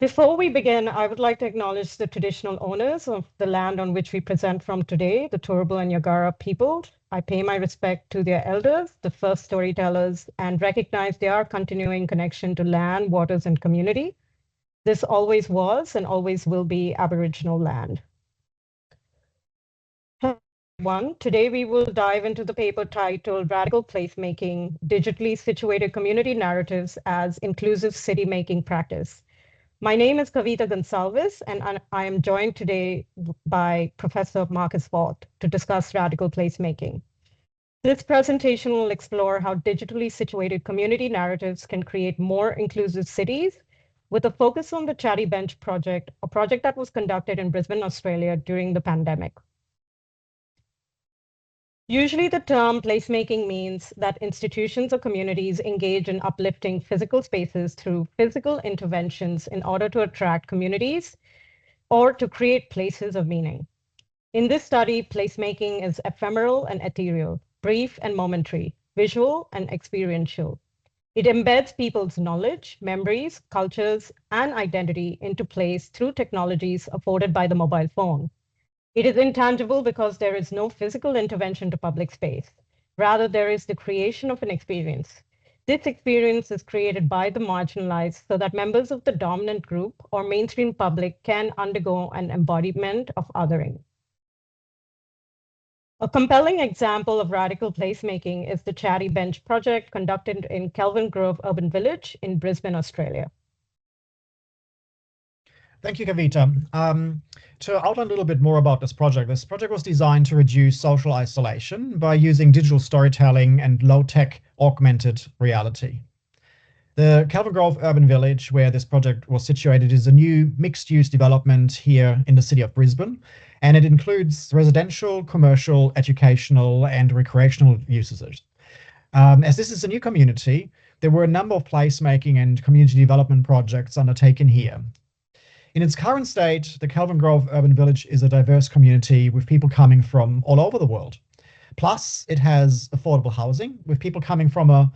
Before we begin, I would like to acknowledge the traditional owners of the land on which we present from today, the Turrbal and Yagara people. I pay my respect to their elders, the first storytellers, and recognize their continuing connection to land, waters, and community. This always was and always will be Aboriginal land. Today we will dive into the paper titled Radical Placemaking, Digitally Situated Community Narratives as Inclusive City Making Practice. My name is Kavita Gonsalves, and I am joined today by Professor Marcus Foth to discuss radical placemaking. This presentation will explore how digitally situated community narratives can create more inclusive cities with a focus on the Chatty Bench project, a project that was conducted in Brisbane, Australia during the pandemic. Usually the term placemaking means that institutions or communities engage in uplifting physical spaces through physical interventions in order to attract communities or to create places of meaning. In this study, placemaking is ephemeral and ethereal, brief and momentary, visual and experiential. It embeds people's knowledge, memories, cultures, and identity into place through technologies afforded by the mobile phone. It is intangible because there is no physical intervention to public space. Rather, there is the creation of an experience. This experience is created by the marginalized so that members of the dominant group or mainstream public can undergo an embodiment of othering. A compelling example of radical placemaking is the Chatty Bench project conducted in Kelvin Grove Urban Village in Brisbane, Australia. Thank you, Kavita. To outline a little bit more about this project was designed to reduce social isolation by using digital storytelling and low-tech augmented reality. The Kelvin Grove Urban Village, where this project was situated, is a new mixed-use development here in the city of Brisbane, and it includes residential, commercial, educational, and recreational uses. As this is a new community, there were a number of placemaking and community development projects undertaken here. In its current state, the Kelvin Grove Urban Village is a diverse community with people coming from all over the world. Plus, it has affordable housing with people coming from a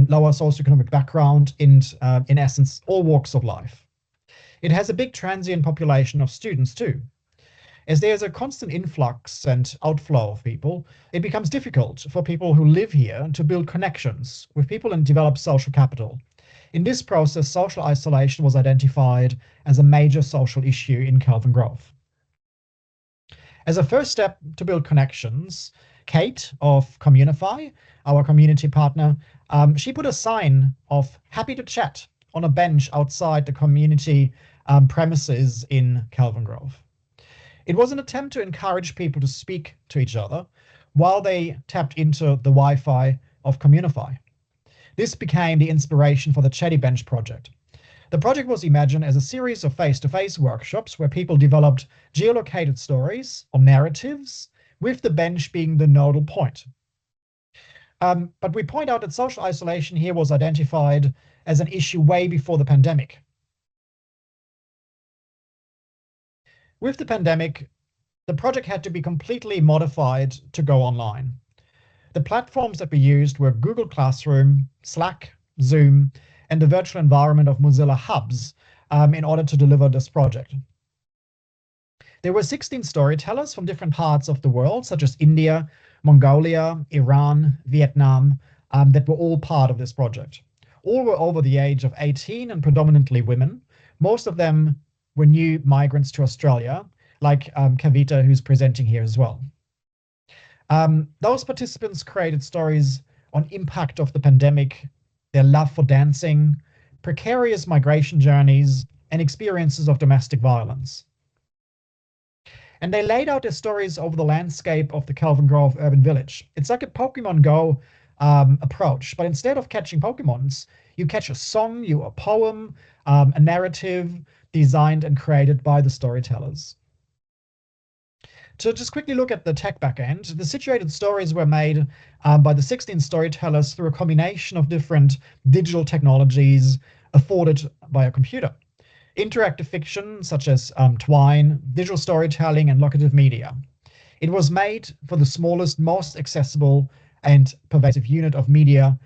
lower socioeconomic background and, in essence, all walks of life. It has a big transient population of students too. As there's a constant influx and outflow of people, it becomes difficult for people who live here to build connections with people and develop social capital. In this process, social isolation was identified as a major social issue in Kelvin Grove. As a first step to build connections, Kate of Communify, our community partner, she put a sign of "Happy to Chat" on a bench outside the community premises in Kelvin Grove. It was an attempt to encourage people to speak to each other while they tapped into the Wi-Fi of Communify. This became the inspiration for the Chatty Bench project. The project was imagined as a series of face-to-face workshops where people developed geolocated stories or narratives, with the bench being the nodal point. But we point out that social isolation here was identified as an issue way before the pandemic. With the pandemic, the project had to be completely modified to go online. The platforms that we used were Google Classroom, Slack, Zoom, and the virtual environment of Mozilla Hubs in order to deliver this project. There were 16 storytellers from different parts of the world, such as India, Mongolia, Iran, Vietnam, that were all part of this project. All were over the age of 18 and predominantly women. Most of them were new migrants to Australia, like Kavita, who's presenting here as well. Those participants created stories on impact of the pandemic, their love for dancing, precarious migration journeys, and experiences of domestic violence. And they laid out their stories over the landscape of the Kelvin Grove Urban Village. It's like a Pokemon Go approach, but instead of catching Pokemons, you catch a song, a poem, a narrative designed and created by the storytellers. To just quickly look at the tech backend, the situated stories were made by the 16 storytellers through a combination of different digital technologies afforded by a computer. Interactive fiction, such as Twine, digital storytelling, and locative media. It was made for the smallest, most accessible and pervasive unit of media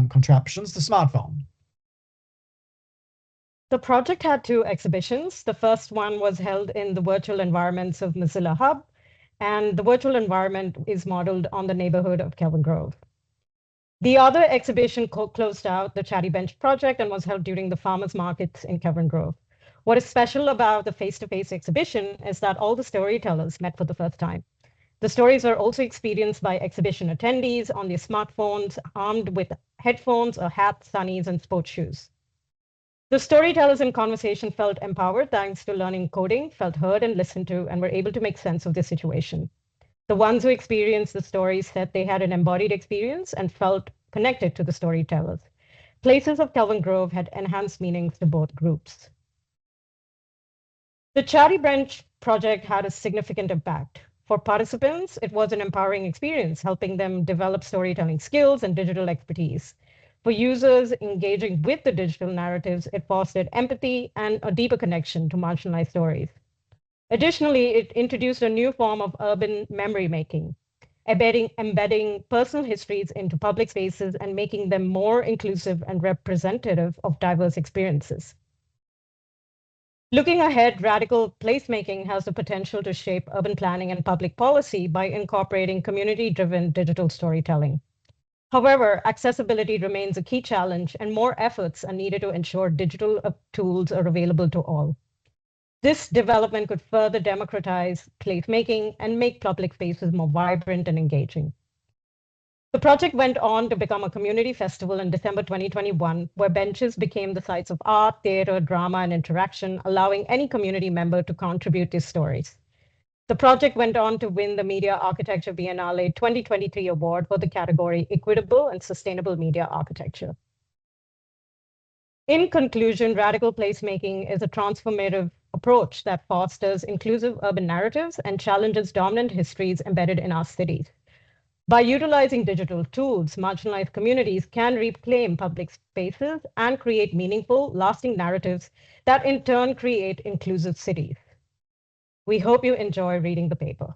contraptions, the smartphone. The project had two exhibitions. The first one was held in the virtual environments of Mozilla Hub, and the virtual environment is modeled on the neighborhood of Kelvin Grove. The other exhibition closed out the Chatty Bench project and was held during the farmers markets in Kelvin Grove. What is special about the face-to-face exhibition is that all the storytellers met for the first time. The stories are also experienced by exhibition attendees on their smartphones, armed with headphones or hats, sunnies, and sports shoes. The storytellers in conversation felt empowered thanks to learning coding, felt heard and listened to, and were able to make sense of the situation. The ones who experienced the stories said they had an embodied experience and felt connected to the storytellers. Places of Kelvin Grove had enhanced meanings to both groups. The Chatty Bench project had a significant impact. For participants, it was an empowering experience, helping them develop storytelling skills and digital expertise. For users engaging with the digital narratives, it fostered empathy and a deeper connection to marginalized stories. Additionally, it introduced a new form of urban memory making, embedding personal histories into public spaces and making them more inclusive and representative of diverse experiences. Looking ahead, radical placemaking has the potential to shape urban planning and public policy by incorporating community-driven digital storytelling. However, accessibility remains a key challenge, and more efforts are needed to ensure digital tools are available to all. This development could further democratize placemaking and make public spaces more vibrant and engaging. The project went on to become a community festival in December 2021, where benches became the sites of art, theater, drama, and interaction, allowing any community member to contribute their stories. The project went on to win the Media Architecture Biennale 2023 award for the category Equitable and Sustainable Media Architecture. In conclusion, radical placemaking is a transformative approach that fosters inclusive urban narratives and challenges dominant histories embedded in our cities. By utilizing digital tools, marginalized communities can reclaim public spaces and create meaningful, lasting narratives that in turn create inclusive cities. We hope you enjoy reading the paper.